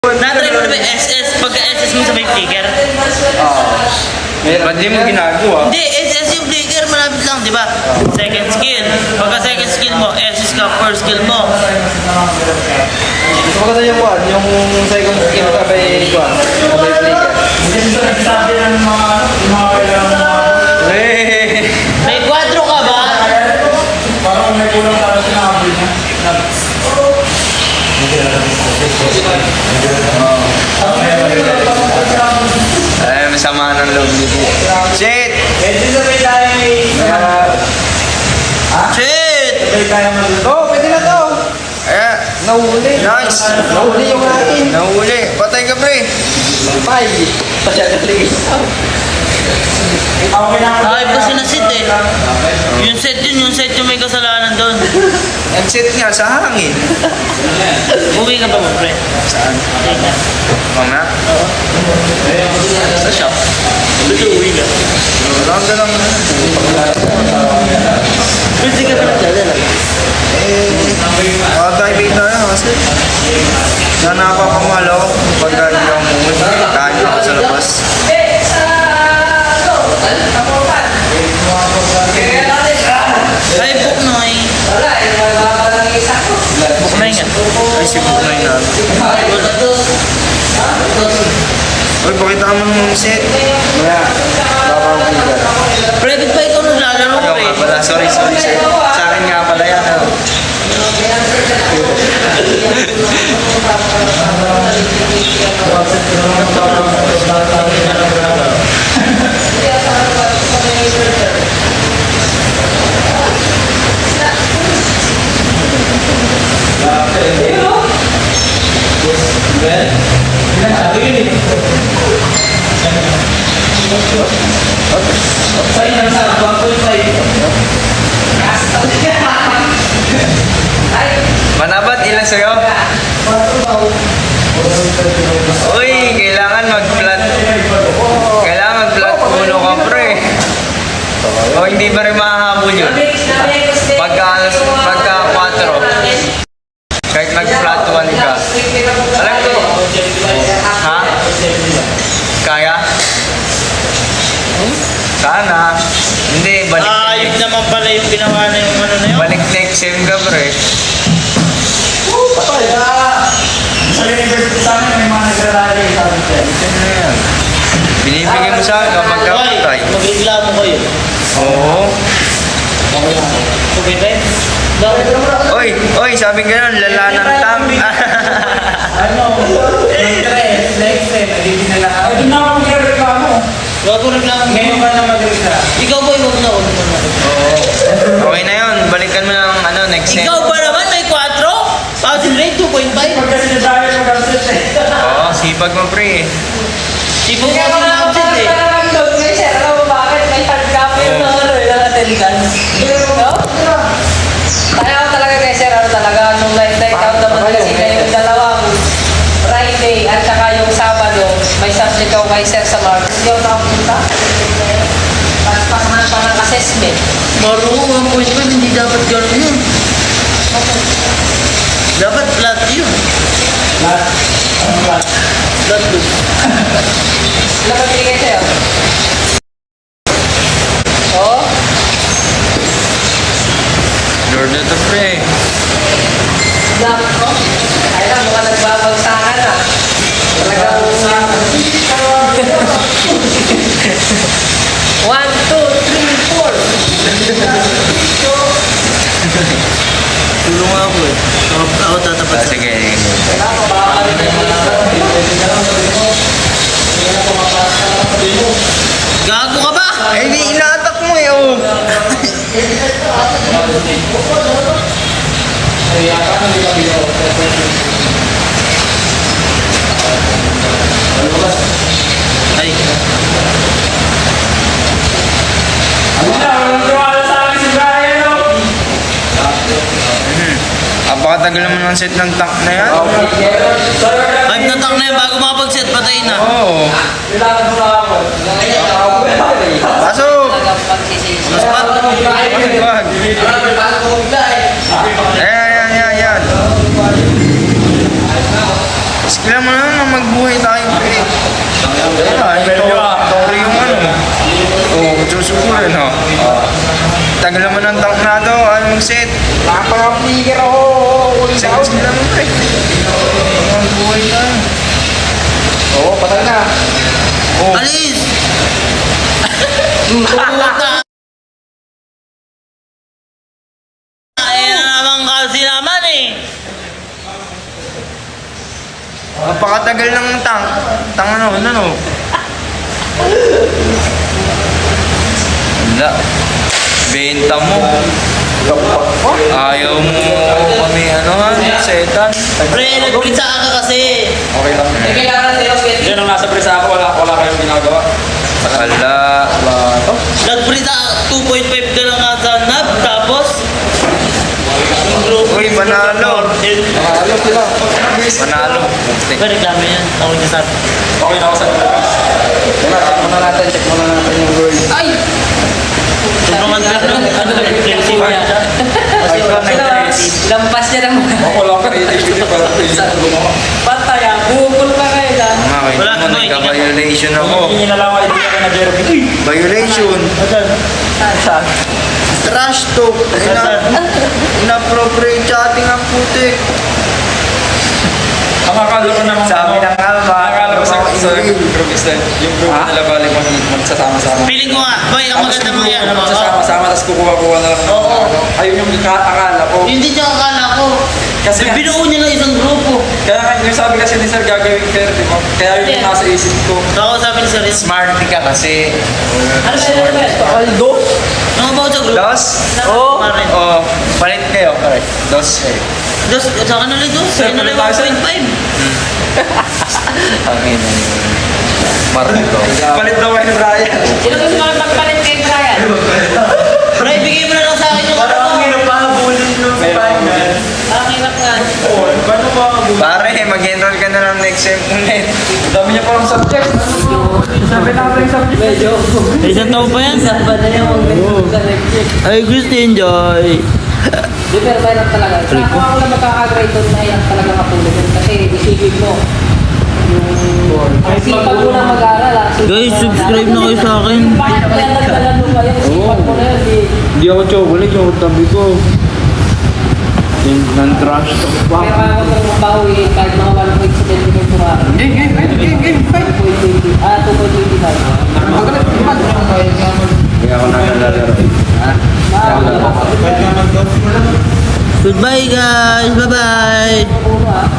Na-try mo na ba yung SS? Pagka-SS mo sa may flicker? Ba't di mo ginagawa? Hindi, SS yung flicker, malapit lang, di ba? Second skill. Pagka second skill mo, SS ka, first skill mo. Gusto ko yung one, yung second skill ka by one, by flicker. Sabi ng mga May quadro ka ba? parang may kulang sa sinabi niya. Ay, masama ng loob dito. Shit! Pwede sabay tayo Shit! sabay tayo mag- Oh, pwede na to! Eh, nahuli. Nice! Nahuli yung akin. Nahuli. Patay ka, pre. Patay. Pasyagaling. Okay na ako. Ay, pa sinasit eh. Yung set yung may kasalanan doon. Nag-set nga sa hangin. Uwi ka ba mo, pre? Saan? Patay na. Mga? Sa shop. Dito uwi ka. Lang ka lang. Pwede ka pa nagdadala. Patay bita na kasi. Na napapamalo pag hindi ako mumulit. Kain ako sa labas. Ay, Buknoy. Buknoy nga. Ay, si Buknoy na. Uy, pakita ka mo ng set. Wala. Baka ang pigan. Pre, ba't ba ikaw naglalaro, Ayaw pre? nga pala. Sorry, sir. Sa akin nga pala yan. Ano? Manabat, ilan sa'yo? Uy, kailangan mag-flat. Kailangan mag-flat uno ka, pre. O hindi ba rin mahahabol yun? Pagka 4. Kahit mag-flat 1 ka. Alam ko. Ha? Kaya? Sana. Hindi, balik. Ayos naman pala yung ginawa na yung ano na yun. Balik next sem ka, pre. Sa university sa amin, may mga nagrarally sa amin. Ano yan? Binibigay mo sa akin kapag kapatay. Hoy, mag-reklamo kayo. Oo. Okay, pre? Oy, sabi gano'n, lala ng tam. Ano? Stress, next time, nagiging na lahat. Ay, doon na ako magreklamo. Gago reklamo mo. Ngayon ka na magreklamo. Ikaw boy, huwag na, huwag na. Oo. Okay na yun, balikan mo ng ano, next sem. Ikaw ba naman may 4? Passing rate 2.5. Pagka sinadaya mag-absent eh. Oo, sipag mo, pre. Tipo mo kasi na-absent eh. Alam mo bakit? May hard copy yung ng attendance. No? Kaya ako talaga kay sir, ano talaga, nung night out naman kasi na yung dalawang Friday at saka yung Sabado, may subject ako kay sir sa Mark. Hindi ako nakapunta. Tapos pasahan pa ng assessment. Marunong 1.5, hindi dapat gano'n yun. Dapat flat yun. Lahat. Ano ba? Flat yun. Ilan ba binigay sa'yo? Oo? Lord na to, pre. Black ko? Ay lang, mga nagbabagsakan na. Talagang... 1, 2, 3, 4. Tulong ako eh. Ako tatapat sa... Sige. Gago ka ba? Eh, di inatak mo eh, oh. Ay. Ano na, walang tiwala sa akin si Brian, no? Apakatagal naman ng set ng tank na yan. 5 na tang na yan bago makapag-set, patay na. Oo. Kailangan mo na ako. Pasok! Talagang pagsisisi. Mas pa? Wag. Ayan. Skill mo naman, na magbuhay tayo, pre. Tori yung ano. Oo, susukurin, no? Tagal naman ng tank na to, ano mag-set? Nakapang-flicker ako. Seconds kill naman, pre. Magbuhay tayo. Oo, patay na. Alis! Puta! Ay na naman kasi naman eh. Napakatagal ng tank. Tang ano. Wala. Benta mo. Ayaw mo kami setan. Pre, nagpitsa ka kasi. Okay lang. Eh, kailangan na sa'yo, Sweet. Yan ang nasa presa ako, wala kayong ginagawa. Wala. Nagpitsa 2.5 ka lang nga sa NAB, tapos yung grupo. Uy, panalo. Nakaalam sila. Panalo. Ba, reklamo yan. Ako nagsasabi. Okay na ako sa check muna natin yung goal. Ay! Sobrang unfair nun. Ano ba, nag-flexive niya siya? Kasi wala Lampas niya ng Ako lang ka, i-take para patay ah. Bukol pa kayo dyan. Wala mo, nagka-violation ako. Hindi na lang ako, hindi ka na Jeremy. Violation. Saan? Trash talk. Inappropriate chatting ang putik. Ang akala ko naman, Sabi ng Alba. akala ko sa group is that yung group nila bali magsasama-sama. Feeling ko nga, boy, ang maganda mo yan. Magsasama-sama, tapos kukuha-kuha na lang. Oo. Ayun yung akala ko. Hindi niya akala ko. Kasi nga, Binuo niya lang isang grupo. kaya nga, yung sabi kasi ni Sir gagawin fair, di ba? Kaya yun yung nasa isip ko. Ako sabi ni Sir, Smart ka kasi. Ano ba yun? Aldo? ano ba sa grupo? Dos? Oo. Oh, palit kayo. Correct. Dos eh. Dos, sa akin ulit dos. Sa'yo na lang 1.5. Ang ina yun. Marito. Palit daw kayo ni Brian. Sino gusto mo magpalit kay Brian? Pre, bigay mo na lang sa akin yung ano. Ang hirap nga. Paano ba ako? Pare, mag-enroll ka na lang next sem ulit. Dami niya parang subject. Sabi na yung subject. Medyo. Isang taon pa yan. Saba na yung mag-ganyan sa lecture. I gusto enjoy. Di, pero mahirap talaga. Sa ako lang magkakagrade doon, mahirap talaga kapulog yun. Kasi isipin mo, ang sipag mo na mag-aaral. Guys, subscribe na kayo sa akin. Bakit kaya nagdala mo ba yung sipag mo na yun? Hindi ako chocolate, yung tabi ko. Non-trash talk pa. Pero ako kung mabawi kahit mga 1.7 yung turara. Game. 2.25. 2.25. Hindi ako nakalaro. Goodbye guys. Bye-bye. Puno ah.